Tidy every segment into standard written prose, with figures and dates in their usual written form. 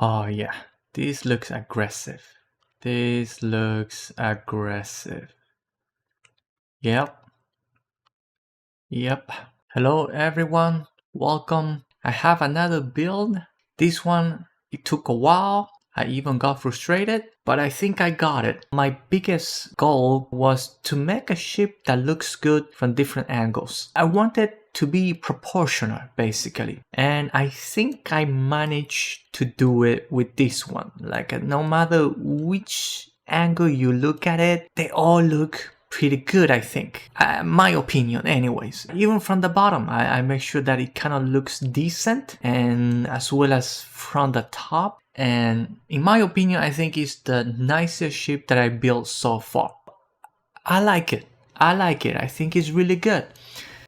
Oh yeah, this looks aggressive. This looks aggressive. Yep. Yep. Hello everyone. Welcome. I have another build. This one, it took a while. I even got frustrated, but I think I got it. My biggest goal was to make a ship that looks good from different angles. I wanted to be proportional, basically. And I think I managed to do it with this one. Like, no matter which angle you look at it, they all look pretty good, I think. My opinion, anyways. Even from the bottom, I make sure that it kind of looks decent, and as well as from the top. And in my opinion, I think it's the nicest ship that I built so far. I like it. I think it's really good.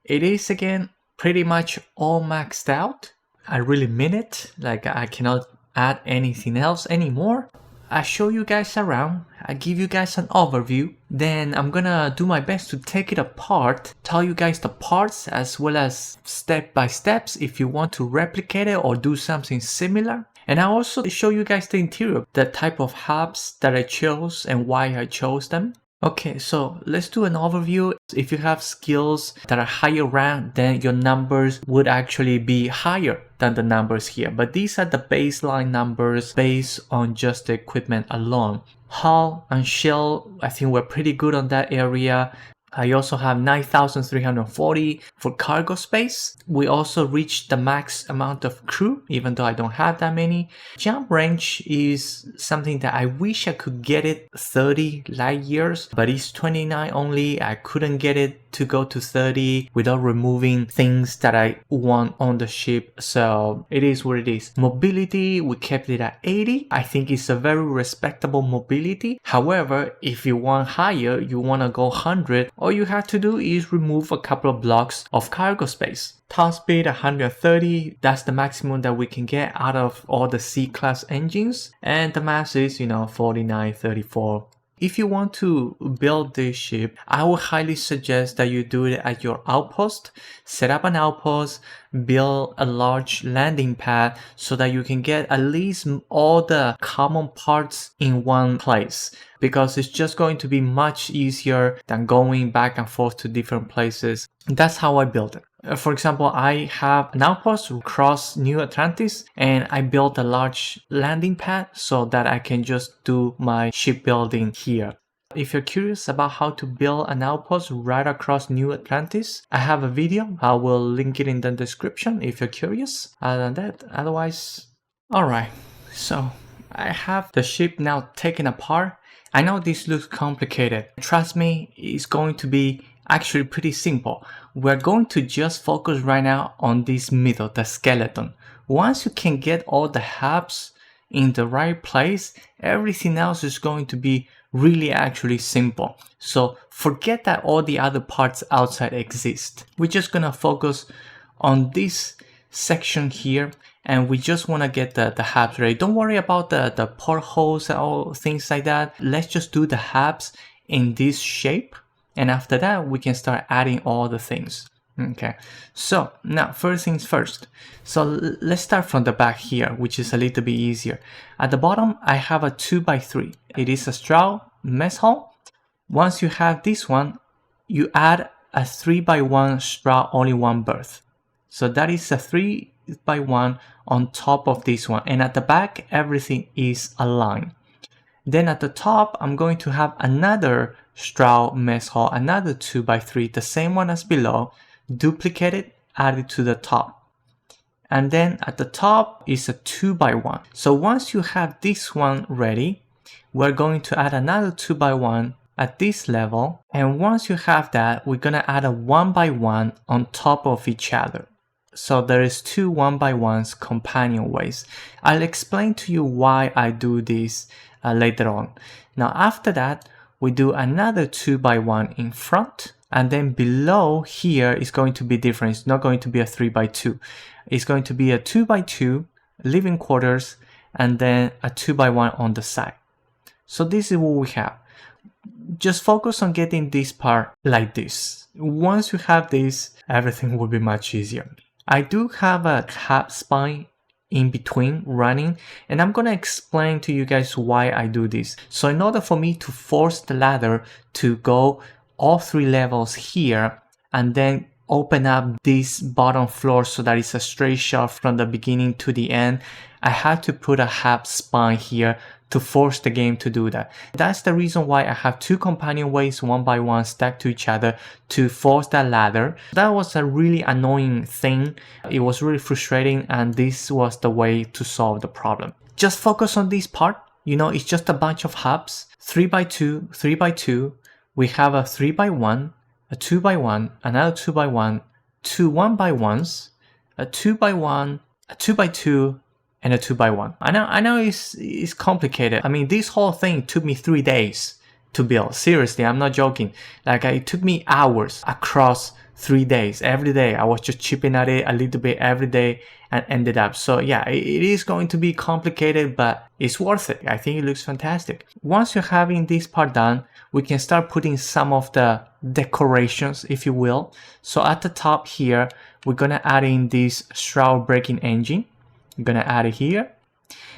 It is, again, pretty much all maxed out. I really mean it. Like, I cannot add anything else anymore. I show you guys around, I give you guys an overview, then I'm gonna do my best to take it apart, tell you guys the parts as well as step by steps if you want to replicate it or do something similar. And I'll also show you guys the interior, the type of hubs that I chose and why I chose them. Okay, so let's do an overview. If you have skills that are higher rank, then your numbers would actually be higher than the numbers here. But these are the baseline numbers based on just the equipment alone. Hull and shell, I think we're pretty good on that area. I also have 9,340 for cargo space. We also reached the max amount of crew, even though I don't have that many. Jump range is something that I wish I could get it 30 light years, but it's 29 only. I couldn't get it to go to 30 without removing things that I want on the ship, so it is what it is. Mobility, we kept it at 80. I think it's a very respectable mobility. However, if you want higher, you want to go 100, all you have to do is remove a couple of blocks of cargo space. Top speed 130, that's the maximum that we can get out of all the C-class engines, and the mass is 49, 34. If you want to build this ship, I would highly suggest that you do it at your outpost. Set up an outpost, build a large landing pad so that you can get at least all the common parts in one place, because it's just going to be much easier than going back and forth to different places. That's how I built it. For example, I have an outpost across New Atlantis, and I built a large landing pad so that I can just do my shipbuilding here. If you're curious about how to build an outpost right across New Atlantis, I have a video. I will link it in the description if you're curious. Other than that, otherwise... Alright, so I have the ship now taken apart. I know this looks complicated. Trust me, it's going to be actually pretty simple. We're going to just focus right now on this middle, the skeleton. Once you can get all the hubs in the right place, everything else is going to be really actually simple. So forget that all the other parts outside exist. We're just gonna focus on this section here, and we just want to get the hubs ready. Don't worry about the portholes and all things like that. Let's just do the hubs in this shape, and after that we can start adding all the things. Okay, so now first things first. So let's start from the back here, which is a little bit easier. At the bottom I have a 2x3. It is a Stroud mess hall. Once you have this one, you add a 3x1 Stroud only one berth. So that is a 3x1 on top of this one, and at the back everything is aligned. Then at the top I'm going to have another Stroud mess hall, another 2x3, the same one as below, duplicate it, add it to the top. And then at the top is a 2x1. So once you have this one ready, we're going to add another 2x1 at this level, and once you have that, we're gonna add a 1x1 on top of each other. So there is two 1x1s companion ways. I'll explain to you why I do this later on. Now after that, we do another 2x1 in front, and then below here is going to be different. It's not going to be a 3x2. It's going to be a 2x2 living quarters, and then a 2x1 on the side. So this is what we have. Just focus on getting this part like this. Once you have this, everything will be much easier. I do have a hub spine in between running, and I'm gonna explain to you guys why I do this. So in order for me to force the ladder to go all 3 levels here and then open up this bottom floor so that it's a straight shot from the beginning to the end, I had to put a Habs spine here to force the game to do that. That's the reason why I have 2 companion ways 1 by 1 stacked to each other to force that ladder. That was a really annoying thing. It was really frustrating, and this was the way to solve the problem. Just focus on this part. You know, it's just a bunch of hubs. 3 by 2, 3 by 2. We have a 3 by 1, a 2 by 1, another 2 by 1, 2 1 by 1s, a 2 by 1, a 2 by 2, and a 2 by 1. I know it's complicated. I mean, this whole thing took me 3 days to build. Seriously, I'm not joking. Like, it took me hours across 3 days. Every day I was just chipping at it a little bit every day and ended up. So yeah, it is going to be complicated, but it's worth it. I think it looks fantastic. Once you're having this part done, we can start putting some of the decorations, if you will. So at the top here, we're gonna add in this Stroud braking engine. I'm gonna add it here.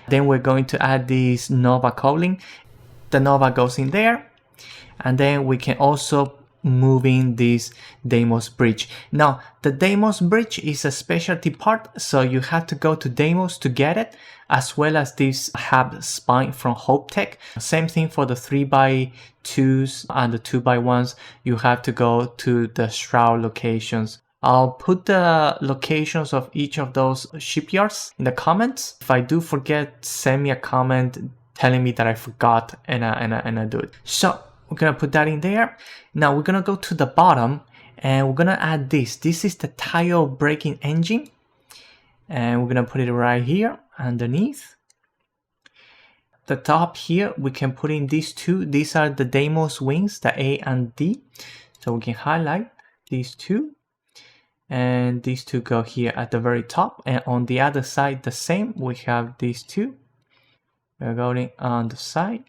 Then we're going to add this Nova cowling. The Nova goes in there. And then we can also move in this Deimos bridge. Now, the Deimos bridge is a specialty part, so you have to go to Deimos to get it, as well as this Hab spine from Hopetech. Same thing for the 3 by 2s and the 2 by 1s. You have to go to the Stroud locations. I'll put the locations of each of those shipyards in the comments. If I do forget, send me a comment telling me that I forgot, and I do it. So we're gonna put that in there. Now we're gonna go to the bottom and we're gonna add this. This is the tile braking engine, and we're gonna put it right here underneath. The top here, we can put in these 2. These are the Deimos wings, the A and D. So we can highlight these 2. And these 2 go here at the very top, and on the other side the same. We have these 2. We're going on the side.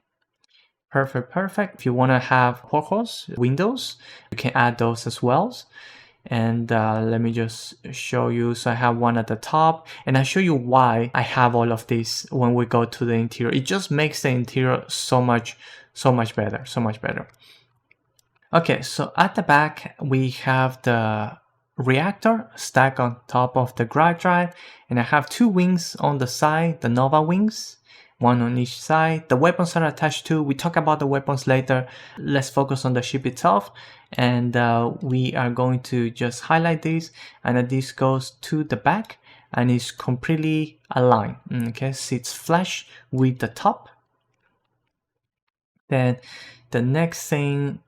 Perfect. If you want to have portholes, windows, you can add those as well. And let me just show you. So I have one at the top, and I'll show you why I have all of this when we go to the interior. It just makes the interior so much better. Okay, so at the back we have the reactor stacked on top of the Grav drive, and I have 2 wings on the side, the Nova wings, 1 on each side. The weapons are attached to. We talk about the weapons later. Let's focus on the ship itself, and we are going to just highlight this, and this goes to the back and is completely aligned. Okay, sits flush with the top. Then the next thing,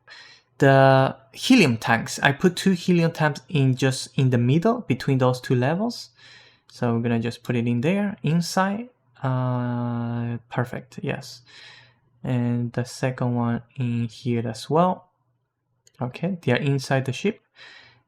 the helium tanks. I put 2 helium tanks in just in the middle between those 2 levels. So we're gonna just put it in there inside. Perfect, yes. And the second one in here as well. Okay, they are inside the ship.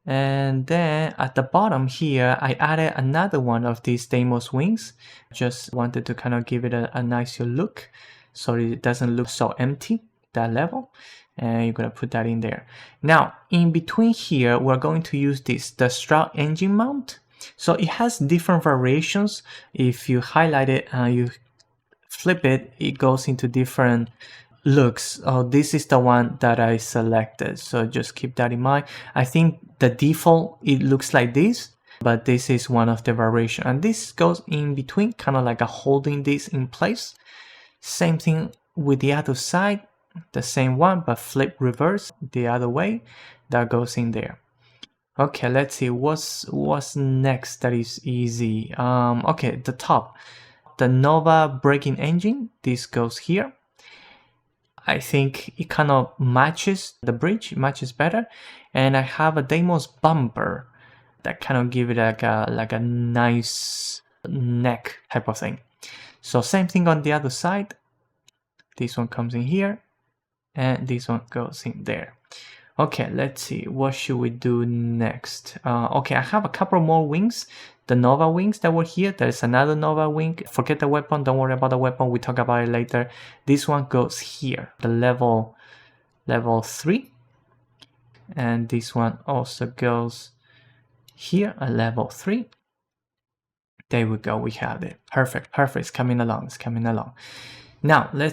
And then at the bottom here, I added another one of these Deimos wings. Just wanted to kind of give it a nicer look so it doesn't look so empty, that level. And you're gonna put that in there. Now, in between here, we're going to use this, the Stroud engine mount. So it has different variations. If you highlight it and you flip it, it goes into different looks. Oh, this is the one that I selected, so just keep that in mind. I think the default, it looks like this, but this is one of the variations, and this goes in between, kind of like a holding this in place. Same thing with the other side, the same one, but flip reverse the other way. That goes in there. Okay, let's see what's next. That is easy. Okay, the top, the Nova braking engine, this goes here. I think it kind of matches the bridge, it matches better. And I have a Deimos bumper that kind of give it like a nice neck type of thing. So same thing on the other side. This one comes in here, and this one goes in there. Okay, let's see, what should we do next? Okay, I have a couple more wings, the Nova wings that were here. There's another Nova wing. Forget the weapon, don't worry about the weapon, we talk about it later. This one goes here, the level 3. And this one also goes here, a level 3. There we go, we have it. Perfect, perfect, it's coming along, it's coming along. Now, we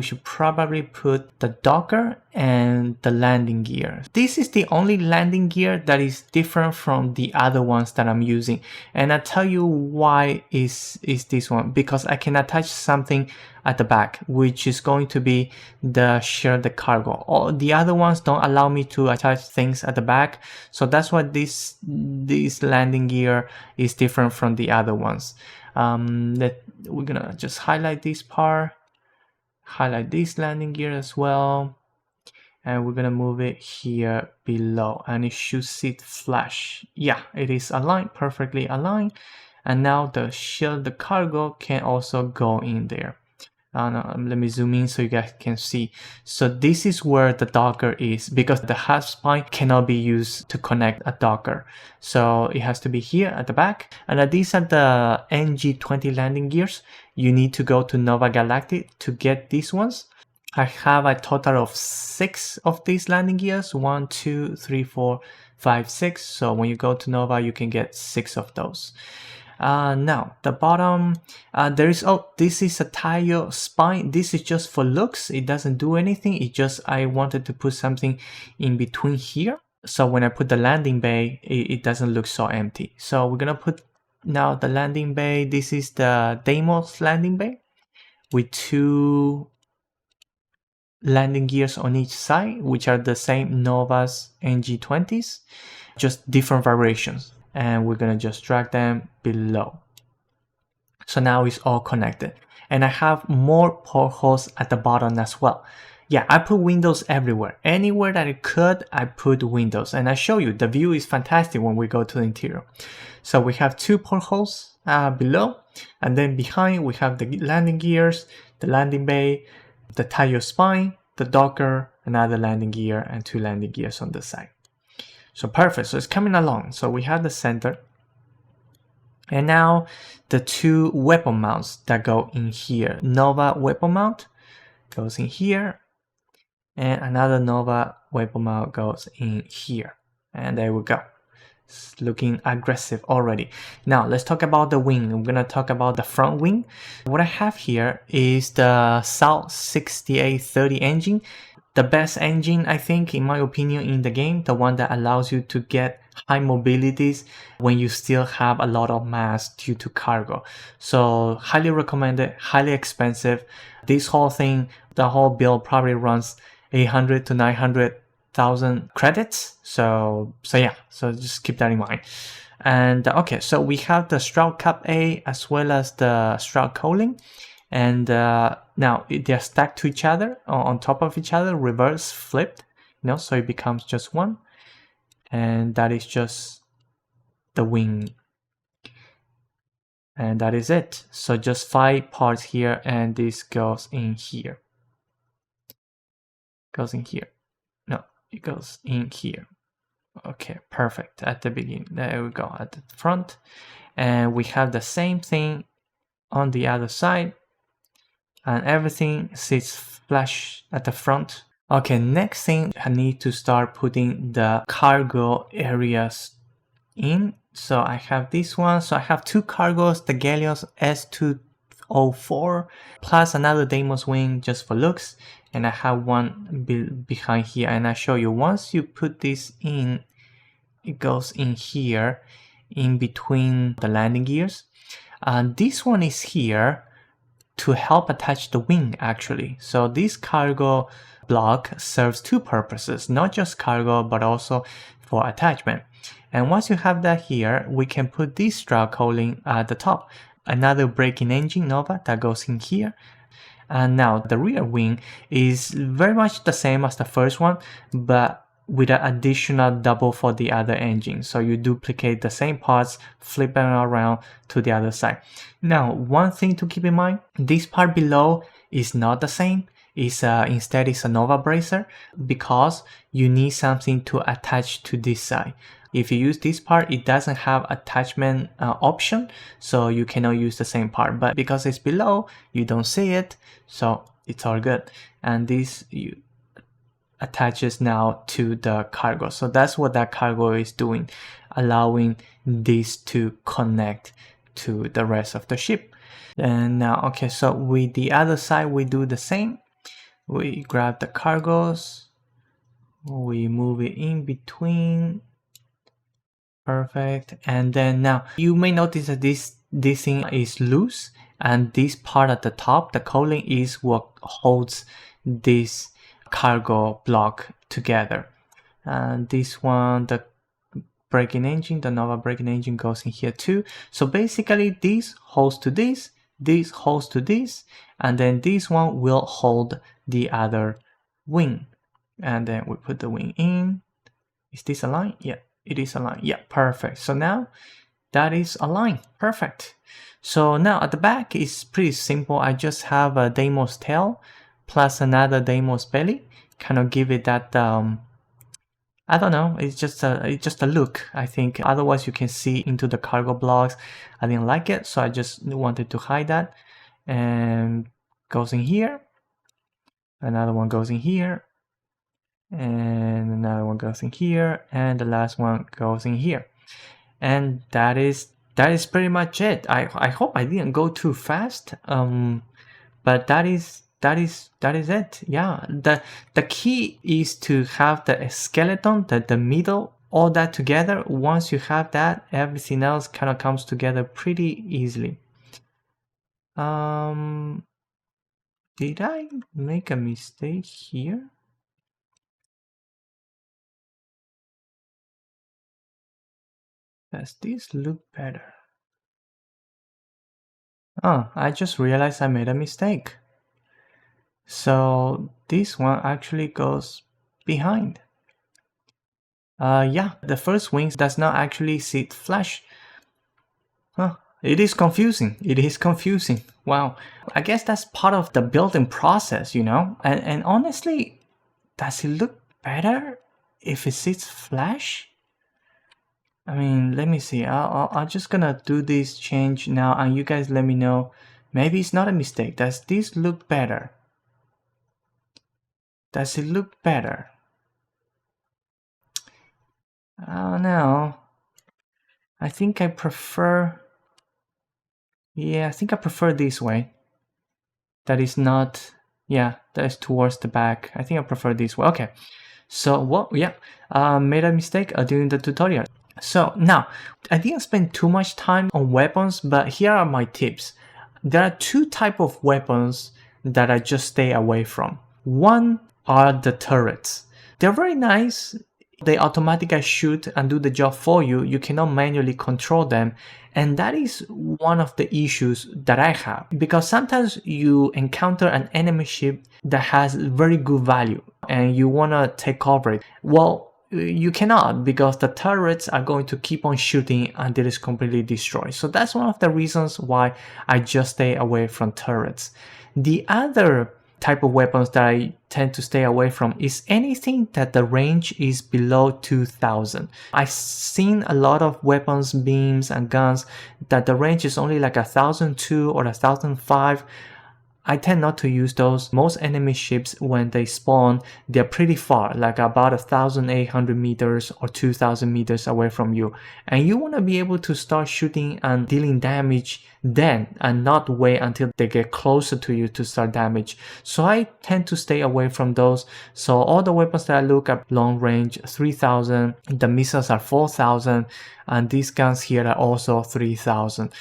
should probably put the docker and the landing gear. This is the only landing gear that is different from the other ones that I'm using. And I'll tell you why is this one. Because I can attach something at the back, which is going to be the share the cargo. All the other ones don't allow me to attach things at the back. So that's why this landing gear is different from the other ones. We're gonna just highlight this part, highlight this landing gear as well, and we're gonna move it here below, and it should sit flush. Yeah, it is aligned, perfectly aligned. And now the shield, the cargo can also go in there. Let me zoom in so you guys can see. So this is where the docker is, because the Habs spine cannot be used to connect a docker. So it has to be here at the back. And these are the NG20 landing gears. You need to go to Nova Galactic to get these ones. I have a total of 6 of these landing gears. 1, 2, 3, 4, 5, 6. So when you go to Nova, you can get 6 of those. Now the bottom, this is a tile spine. This is just for looks. It doesn't do anything. I wanted to put something in between here. So when I put the landing bay, it doesn't look so empty. So we're gonna put now the landing bay. This is the Deimos landing bay with 2 landing gears on each side, which are the same Nova's NG20s, just different variations. And we're gonna just drag them below. So now it's all connected. And I have more portholes at the bottom as well. Yeah, I put windows everywhere. Anywhere that I could, I put windows. And I show you, the view is fantastic when we go to the interior. So we have 2 portholes below. And then behind, we have the landing gears, the landing bay, the tile spine, the docker, another landing gear, and 2 landing gears on the side. So perfect, so it's coming along. So we have the center. And now the 2 weapon mounts that go in here. Nova weapon mount goes in here. And another Nova weapon mount goes in here. And there we go. It's looking aggressive already. Now let's talk about the wing. I'm gonna talk about the front wing. What I have here is the South 6830 engine. The best engine, I think, in my opinion, in the game, the one that allows you to get high mobilities when you still have a lot of mass due to cargo. So highly recommended, highly expensive. This whole thing, the whole build probably runs 800 to 900,000 credits. So yeah, so just keep that in mind. And okay, so we have the Stroud Cap A as well as the Stroud Cooling. And now they're stacked to each other, on top of each other, reverse flipped, so it becomes just one. And that is just the wing. And that is it. So just 5 parts here, and this goes in here. Goes in here. No, it goes in here. Okay, perfect. At the beginning, there we go, at the front. And we have the same thing on the other side. And everything sits flush at the front. Okay, next thing, I need to start putting the cargo areas in. So I have this one. So I have 2 cargos, the Gallios S204, plus another Deimos wing just for looks. And I have one behind here. And I show you, once you put this in, it goes in here, in between the landing gears. And this one is here to help attach the wing, actually. So this cargo block serves 2 purposes, not just cargo, but also for attachment. And once you have that here, we can put this Stroud cooling at the top. Another braking engine, Nova, that goes in here. And now the rear wing is very much the same as the first one, but with an additional double for the other engine. So you duplicate the same parts, flip them around to the other side. Now, one thing to keep in mind, this part below is not the same. Instead, it's a Nova bracer, because you need something to attach to this side. If you use this part, it doesn't have attachment option, so you cannot use the same part. But because it's below, you don't see it, so it's all good. And this attaches now to the cargo. So that's what that cargo is doing, allowing these to connect to the rest of the ship. And now, okay, so with the other side, we do the same. We grab the cargoes, we move it in between. Perfect. And then now you may notice that this thing is loose, and this part at the top, the cooling, is what holds this cargo block together. And this one, the braking engine, the Nova braking engine, goes in here too. So basically this holds to this holds to this, and then this one will hold the other wing. And then we put the wing in. Is this aligned? Yeah, it is aligned. Yeah, perfect. So now that is aligned. Perfect. So now at the back is pretty simple. I just have a Deimos tail plus another Deimos belly. Kind of give it that I don't know, it's just a look, I think. Otherwise you can see into the cargo blocks. I didn't like it, so I just wanted to hide that. And goes in here. Another one goes in here. And another one goes in here. And the last one goes in here. And that is pretty much it. I hope I didn't go too fast. But that is it. Yeah, the key is to have the skeleton, the middle, all that together. Once you have that, everything else kind of comes together pretty easily. Did I make a mistake here? Does this look better? Oh, I just realized I made a mistake. So this one actually goes behind. Yeah, the first wing does not actually sit flush. Huh. It is confusing. It is confusing. Wow. I guess that's part of the building process, you know? And honestly, does it look better if it sits flush? I mean, let me see. I'm just gonna do this change now, and you guys let me know. Maybe it's not a mistake. Does this look better? Does it look better? I don't know. I think I prefer... Yeah, I think I prefer this way. That is not... Yeah, that is towards the back. I think I prefer this way. Okay. So, what? Yeah, made a mistake during the tutorial. So, now, I didn't spend too much time on weapons, but here are my tips. There are two types of weapons that I just stay away from. One are the turrets. They're very nice. They automatically shoot and do the job for you. You cannot manually control them. And that is one of the issues that I have. Because sometimes you encounter an enemy ship that has very good value and you want to take over it. Well, you cannot, because the turrets are going to keep on shooting until it's completely destroyed. So that's one of the reasons why I just stay away from turrets. The other type of weapons that I tend to stay away from is anything that the range is below 2000. I've seen a lot of weapons, beams and guns that the range is only like 1002 or 1005. I tend not to use those. Most enemy ships, when they spawn, they're pretty far, like about 1800 meters or 2000 meters away from you. And you want to be able to start shooting and dealing damage then, and not wait until they get closer to you to start damage. So I tend to stay away from those. So all the weapons that I look at long range, 3000, the missiles are 4000, and these guns here are also 3000.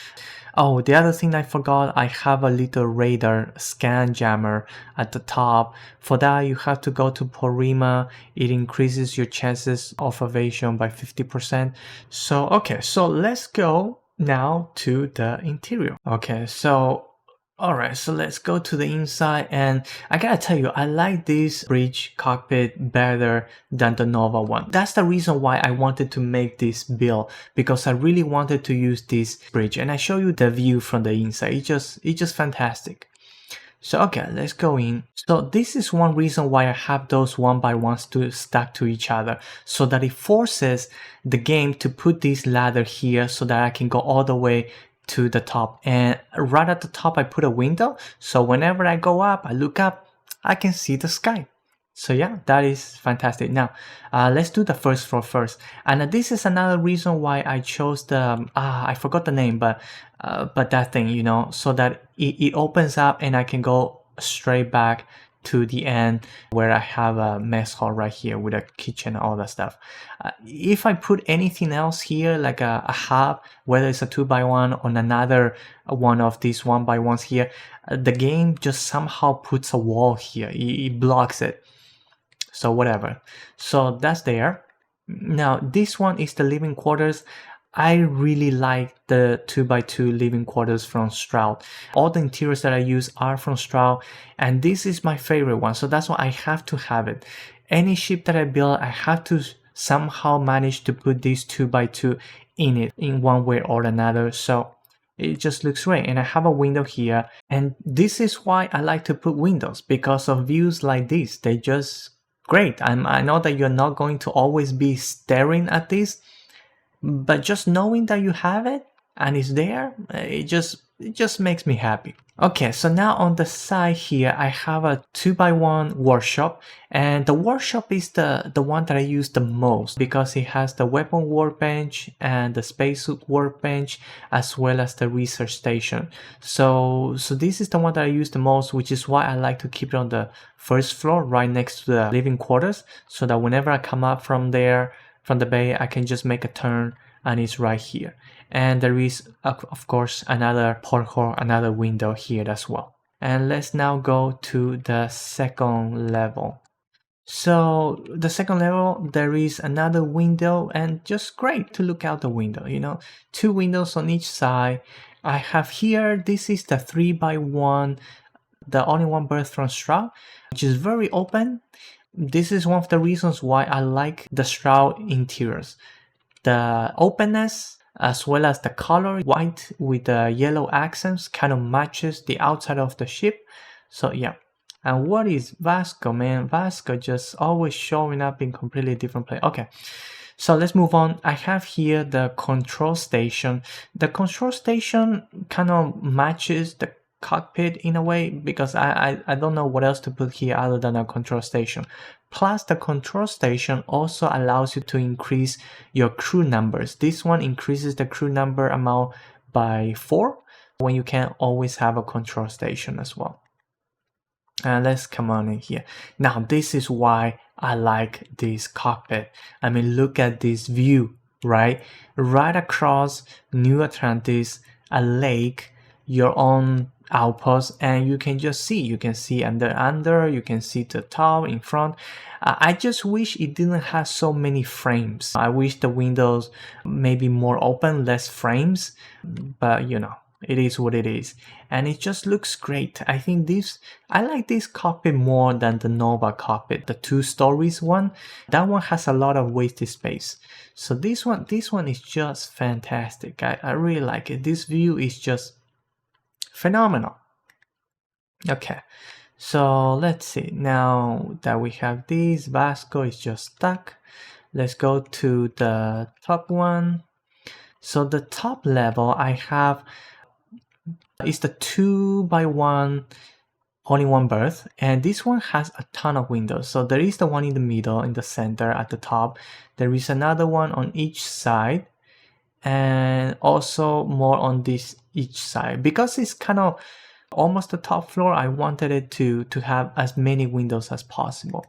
Oh, the other thing I forgot, I have a little radar scan jammer at the top. For that, you have to go to Porrima. It increases your chances of evasion by 50%. So, okay, so let's go now to the interior. Okay, so alright, so let's go to the inside, and I gotta tell you, I like this bridge cockpit better than the Nova one. That's the reason why I wanted to make this build, because I really wanted to use this bridge, and I show you the view from the inside. It's just fantastic. So okay, let's go in. So this is one reason why I have those 1x1s to stack to each other, so that it forces the game to put this ladder here so that I can go all the way to the top. And right at the top I put a window, so whenever I go up, I look up, I can see the sky. So yeah, that is fantastic. Now, let's do the first floor first. And this is another reason why I chose the, I forgot the name, but that thing, you know, so that it opens up and I can go straight back to the end where I have a mess hall right here with a kitchen and all that stuff. If I put anything else here, like a hub, whether it's a 2x1 on another one of these 1x1s here, the game just somehow puts a wall here. It blocks it. So whatever. So that's there. Now this one is the living quarters. I really like the 2x2 living quarters from Stroud. All the interiors that I use are from Stroud, and this is my favorite one. So that's why I have to have it. Any ship that I build, I have to somehow manage to put these 2x2 in it in one way or another. So it just looks great. And I have a window here, and this is why I like to put windows, because of views like this. They just great. I know that you're not going to always be staring at this, but just knowing that you have it and it's there, it just makes me happy. Okay, so now on the side here, I have a 2x1 workshop, and the workshop is the one that I use the most because it has the weapon workbench and the spacesuit workbench, as well as the research station. So this is the one that I use the most, which is why I like to keep it on the first floor right next to the living quarters, so that whenever I come up from there, from the bay, I can just make a turn and it's right here. And there is, of course, another porthole, another window here as well. And let's now go to the second level. So the second level, there is another window, and just great to look out the window, you know, 2 windows on each side. I have here, this is the 3x1, the only one berth from Stroud, which is very open. This is one of the reasons why I like the Stroud interiors. The openness, as well as the color, white with the yellow accents, kind of matches the outside of the ship. So yeah. And what is Vasco, man? Vasco just always showing up in completely different place. Okay, so let's move on. I have here the control station. The control station kind of matches the cockpit in a way, because I don't know what else to put here other than a control station. Plus, the control station also allows you to increase your crew numbers. This one increases the crew number amount by 4 when you can always have a control station as well. And let's come on in here. Now, this is why I like this cockpit. I mean, look at this view, right? Right across New Atlantis, a lake, your own outpost, and you can just see. You can see under, you can see the top, in front. I just wish it didn't have so many frames. I wish the windows maybe more open, less frames, but you know, it is what it is. And it just looks great. I think I like this cockpit more than the Nova cockpit, the 2 stories one. That one has a lot of wasted space. So this one is just fantastic. I really like it. This view is just phenomenal. Okay, so let's see. Now that we have this, Vasco is just stuck. Let's go to the top one. So the top level I have is the 2x1 only one berth, and this one has a ton of windows. So there is the one in the middle, in the center at the top. There is another one on each side, and also more on this each side. Because it's kind of almost the top floor, I wanted it to have as many windows as possible.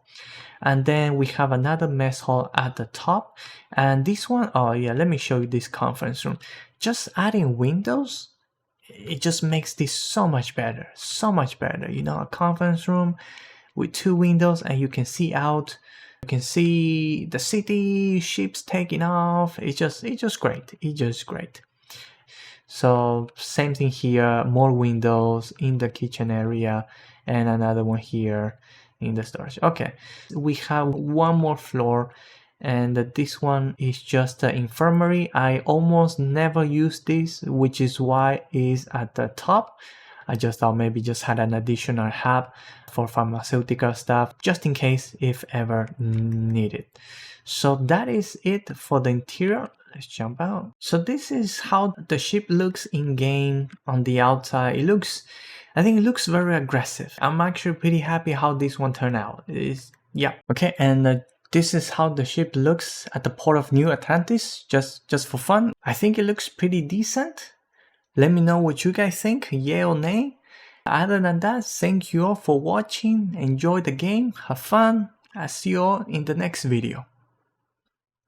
And then we have another mess hall at the top, and this one, oh yeah, let me show you this conference room. Just adding windows, it just makes this so much better, you know, a conference room with 2 windows, and you can see out. You can see the city, ships taking off. It's just great. It's just great. So same thing here, more windows in the kitchen area, and another one here in the storage. Okay, we have one more floor, and this one is just the infirmary. I almost never use this, which is why it's at the top. I just thought maybe just had an additional hub for pharmaceutical stuff, just in case if ever needed. So that is it for the interior. Let's jump out. So this is how the ship looks in game on the outside. I think it looks very aggressive. I'm actually pretty happy how this one turned out. It's Yeah, okay, and this is how the ship looks at the port of New Atlantis, just for fun. I think it looks pretty decent. Let me know what you guys think, yay or nay. Other than that, thank you all for watching, enjoy the game, have fun. I'll see you all in the next video.